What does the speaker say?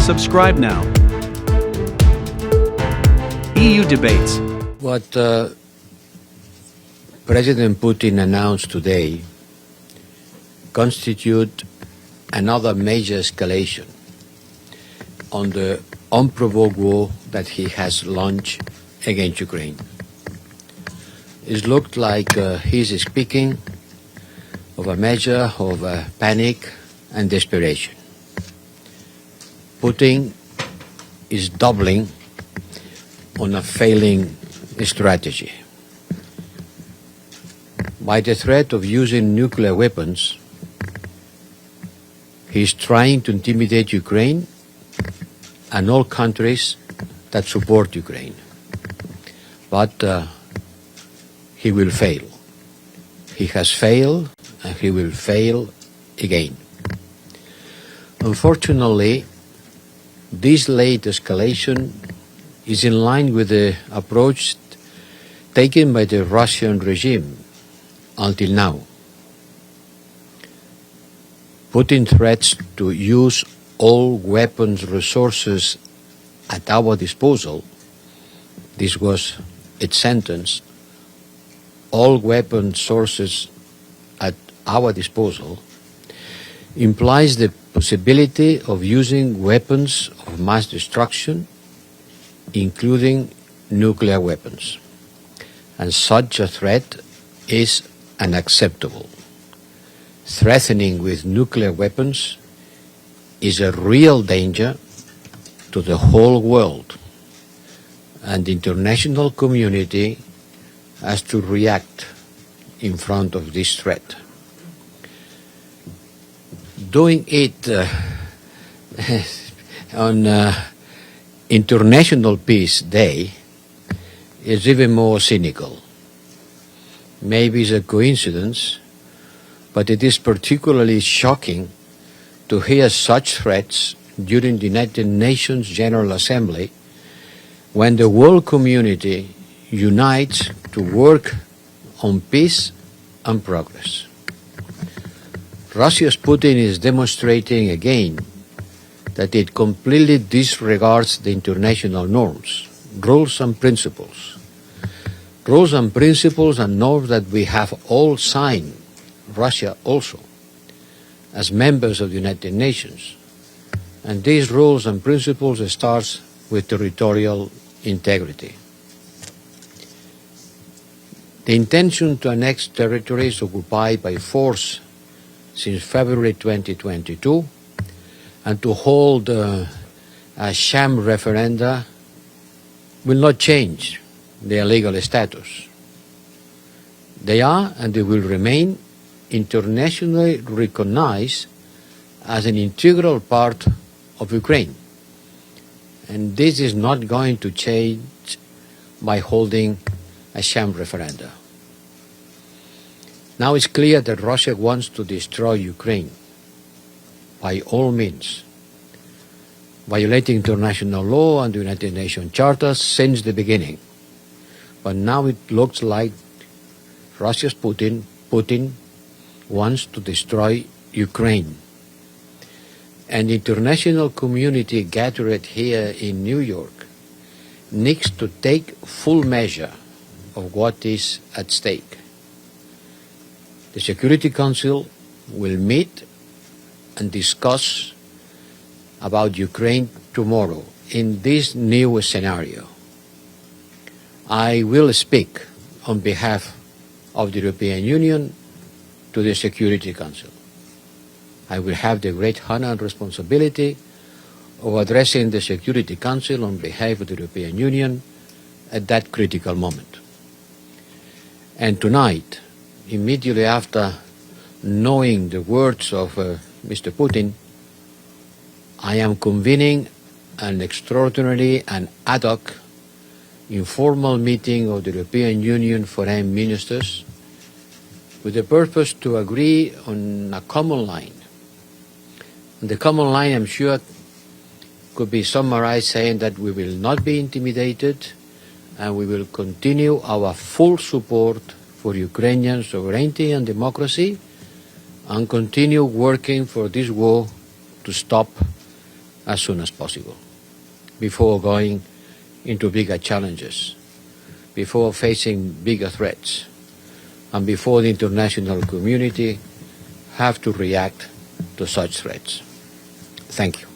Subscribe now. EU debates. What President Putin announced today constitute another major escalation on the unprovoked war that he has launched against Ukraine. It looked like he's speaking of a measure of panic and desperation. Putin is doubling on a failing strategy. By the threat of using nuclear weapons, he's trying to intimidate Ukraine and all countries that support Ukraine. But he will fail. He has failed and he will fail again. Unfortunately, this late escalation is in line with the approach taken by the Russian regime until now. Putin threats to use all weapons resources at our disposal. This was its sentence. All weapon sources at our disposal implies the possibility of using weapons of mass destruction, including nuclear weapons. And such a threat is unacceptable. Threatening with nuclear weapons is a real danger to the whole world, and the international community has to react in front of this threat. Doing it on International Peace Day is even more cynical. Maybe it's a coincidence, but it is particularly shocking to hear such threats during the United Nations General Assembly when the world community unites to work on peace and progress. Russia's Putin is demonstrating again that it completely disregards the international norms, rules and principles. Rules and principles and norms that we have all signed, Russia also, as members of the United Nations. And these rules and principles start with territorial integrity. The intention to annex territories occupied by force since February 2022 and to hold a sham referenda will not change their legal status. They are and they will remain internationally recognized as an integral part of Ukraine. And this is not going to change by holding a sham referenda. Now it's clear that Russia wants to destroy Ukraine by all means, violating international law and the United Nations Charter since the beginning. But now it looks like Russia's Putin wants to destroy Ukraine. And the international community gathered here in New York needs to take full measure of what is at stake. The Security Council will meet and discuss about Ukraine tomorrow in this new scenario. I will speak on behalf of the European Union to the Security Council. I will have the great honor and responsibility of addressing the Security Council on behalf of the European Union at that critical moment. And tonight, immediately after knowing the words of Mr. Putin, I am convening an extraordinary and ad hoc informal meeting of the European Union foreign ministers with the purpose to agree on a common line. And the common line, I'm sure, could be summarized saying that we will not be intimidated and we will continue our full support for Ukrainian sovereignty and democracy and continue working for this war to stop as soon as possible, before going into bigger challenges, before facing bigger threats, and before the international community have to react to such threats. Thank you.